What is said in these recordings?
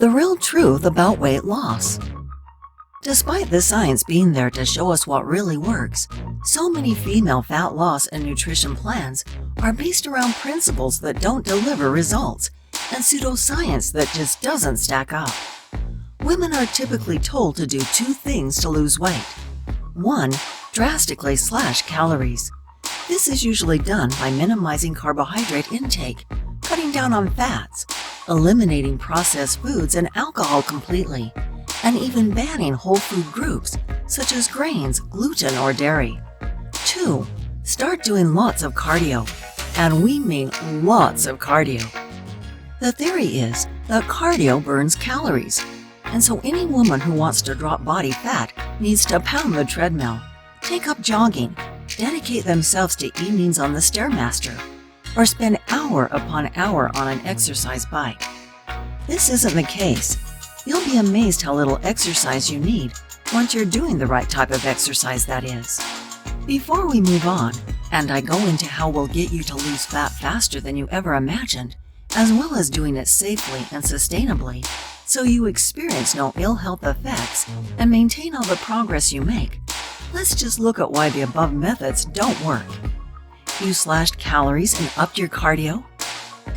The real truth about weight loss. Despite the science being there to show us what really works, so many female fat loss and nutrition plans are based around principles that don't deliver results and pseudoscience that just doesn't stack up. Women are typically told to do two things to lose weight. 1. Drastically slash calories. This is usually done by minimizing carbohydrate intake, cutting down on fats, eliminating processed foods and alcohol completely, and even banning whole food groups such as grains, gluten, or dairy. 2. Start doing lots of cardio, and we mean lots of cardio. The theory is that cardio burns calories, and so any woman who wants to drop body fat needs to pound the treadmill, take up jogging, dedicate themselves to evenings on the Stairmaster, or spend hour upon hour on an exercise bike. This isn't the case. You'll be amazed how little exercise you need once you're doing the right type of exercise, that is. Before we move on, and I go into how we'll get you to lose fat faster than you ever imagined, as well as doing it safely and sustainably, so you experience no ill health effects and maintain all the progress you make, let's just look at why the above methods don't work. You slashed calories and upped your cardio?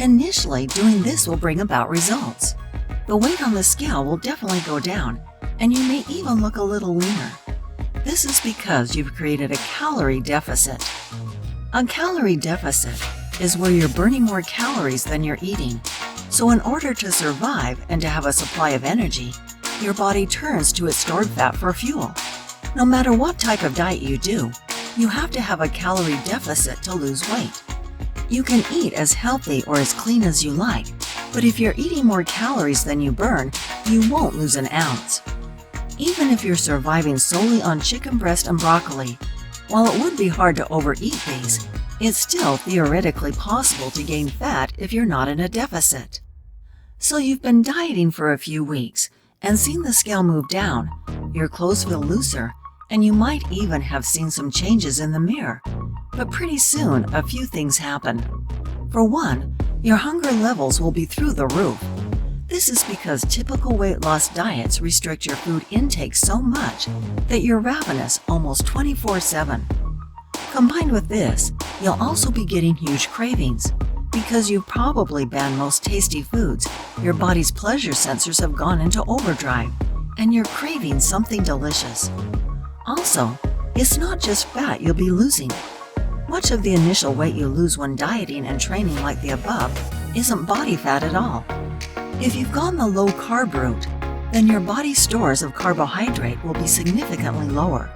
Initially, doing this will bring about results. The weight on the scale will definitely go down, and you may even look a little leaner. This is because you've created a calorie deficit. A calorie deficit is where you're burning more calories than you're eating. So in order to survive and to have a supply of energy, your body turns to its stored fat for fuel. No matter what type of diet you do, you have to have a calorie deficit to lose weight. You can eat as healthy or as clean as you like, but if you're eating more calories than you burn, you won't lose an ounce. Even if you're surviving solely on chicken breast and broccoli, while it would be hard to overeat these, it's still theoretically possible to gain fat if you're not in a deficit. So you've been dieting for a few weeks and seen the scale move down, your clothes feel looser, and you might even have seen some changes in the mirror. But pretty soon, a few things happen. For one, your hunger levels will be through the roof. This is because typical weight loss diets restrict your food intake so much that you're ravenous almost 24/7. Combined with this, you'll also be getting huge cravings. Because you've probably banned most tasty foods, your body's pleasure sensors have gone into overdrive, and you're craving something delicious. Also, it's not just fat you'll be losing. Much of the initial weight you lose when dieting and training like the above isn't body fat at all. If you've gone the low-carb route, then your body's stores of carbohydrate will be significantly lower,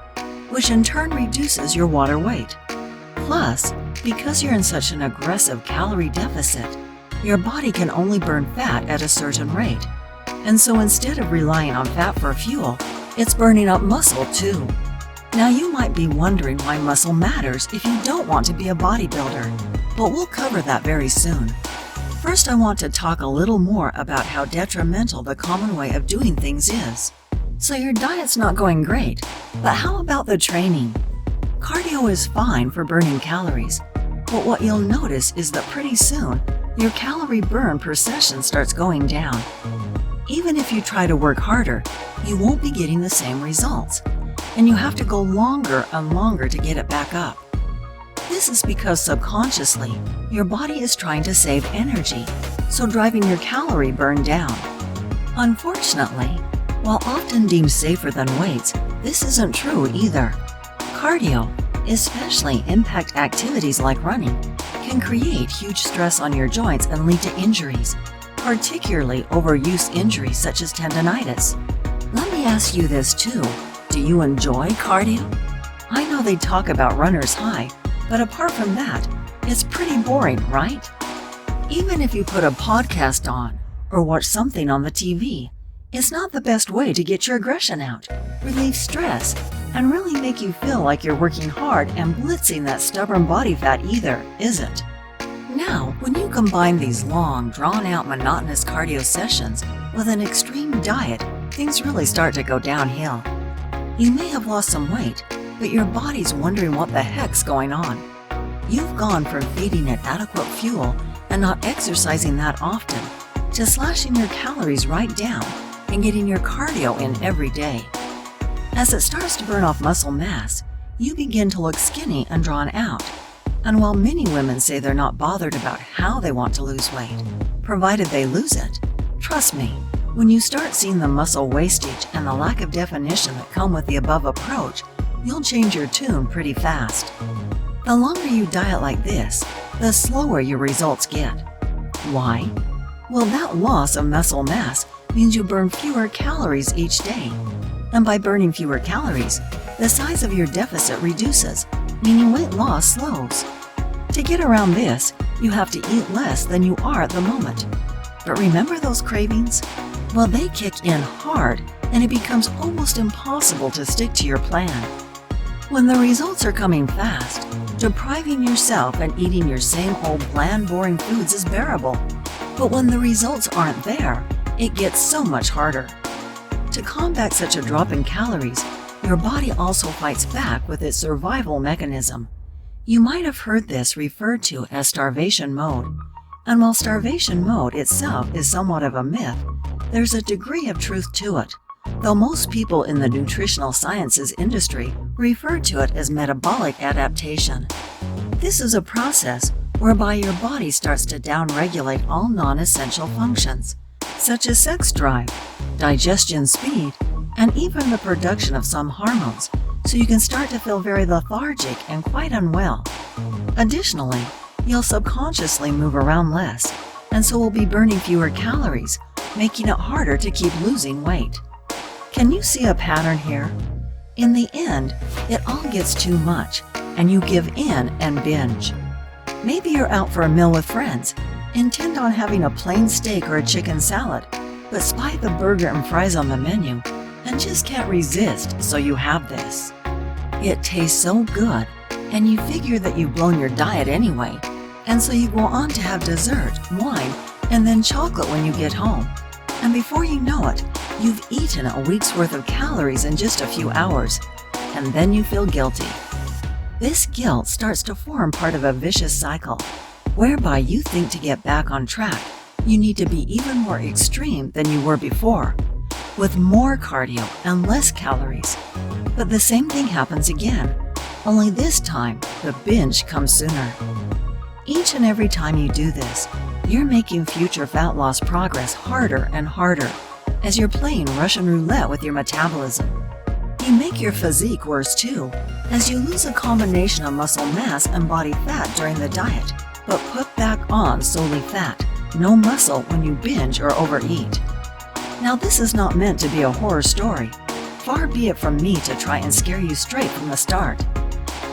which in turn reduces your water weight. Plus, because you're in such an aggressive calorie deficit, your body can only burn fat at a certain rate. And so instead of relying on fat for fuel, it's burning up muscle too. Now you might be wondering why muscle matters if you don't want to be a bodybuilder, but we'll cover that very soon. First, I want to talk a little more about how detrimental the common way of doing things is. So your diet's not going great, but how about the training? Cardio is fine for burning calories, but what you'll notice is that pretty soon, your calorie burn per session starts going down. Even if you try to work harder, you won't be getting the same results, and you have to go longer and longer to get it back up. This is because subconsciously, your body is trying to save energy, so driving your calorie burn down. Unfortunately, while often deemed safer than weights, this isn't true either. Cardio, especially impact activities like running, can create huge stress on your joints and lead to injuries, particularly overuse injuries such as tendonitis. Let me ask you this too. Do you enjoy cardio? I know they talk about runner's high, but apart from that, it's pretty boring, right? Even if you put a podcast on or watch something on the TV, it's not the best way to get your aggression out, relieve stress, and really make you feel like you're working hard and blitzing that stubborn body fat either, is it? Now, when you combine these long, drawn-out, monotonous cardio sessions with an extreme diet, things really start to go downhill. You may have lost some weight, but your body's wondering what the heck's going on. You've gone from feeding it adequate fuel and not exercising that often, to slashing your calories right down and getting your cardio in every day. As it starts to burn off muscle mass, you begin to look skinny and drawn out. And while many women say they're not bothered about how they want to lose weight, provided they lose it, trust me, when you start seeing the muscle wastage and the lack of definition that come with the above approach, you'll change your tune pretty fast. The longer you diet like this, the slower your results get. Why? Well, that loss of muscle mass means you burn fewer calories each day. And by burning fewer calories, the size of your deficit reduces, meaning weight loss slows. To get around this, you have to eat less than you are at the moment. But remember those cravings? Well, they kick in hard, and it becomes almost impossible to stick to your plan. When the results are coming fast, depriving yourself and eating your same old bland, boring foods is bearable. But when the results aren't there, it gets so much harder. To combat such a drop in calories, your body also fights back with its survival mechanism. You might have heard this referred to as starvation mode. And while starvation mode itself is somewhat of a myth, there's a degree of truth to it, though most people in the nutritional sciences industry refer to it as metabolic adaptation. This is a process whereby your body starts to downregulate all non-essential functions, such as sex drive, digestion speed, and even the production of some hormones, so you can start to feel very lethargic and quite unwell. Additionally, you'll subconsciously move around less, and so will be burning fewer calories, making it harder to keep losing weight. Can you see a pattern here? In the end, it all gets too much, and you give in and binge. Maybe you're out for a meal with friends, intend on having a plain steak or a chicken salad, but spy the burger and fries on the menu, and just can't resist, so you have this. It tastes so good, and you figure that you've blown your diet anyway, and so you go on to have dessert, wine, and then chocolate when you get home. And before you know it, you've eaten a week's worth of calories in just a few hours, and then you feel guilty. This guilt starts to form part of a vicious cycle, whereby you think to get back on track, you need to be even more extreme than you were before, with more cardio and less calories. But the same thing happens again, only this time the binge comes sooner. Each and every time you do this, you're making future fat loss progress harder and harder, as you're playing Russian roulette with your metabolism. You make your physique worse too, as you lose a combination of muscle mass and body fat during the diet, but put back on solely fat, no muscle when you binge or overeat. Now, this is not meant to be a horror story. Far be it from me to try and scare you straight from the start.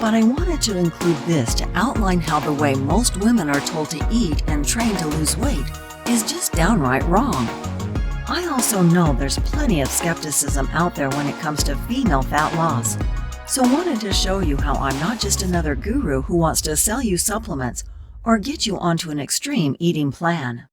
But I wanted to include this to outline how the way most women are told to eat and train to lose weight is just downright wrong. I also know there's plenty of skepticism out there when it comes to female fat loss, so wanted to show you how I'm not just another guru who wants to sell you supplements or get you onto an extreme eating plan.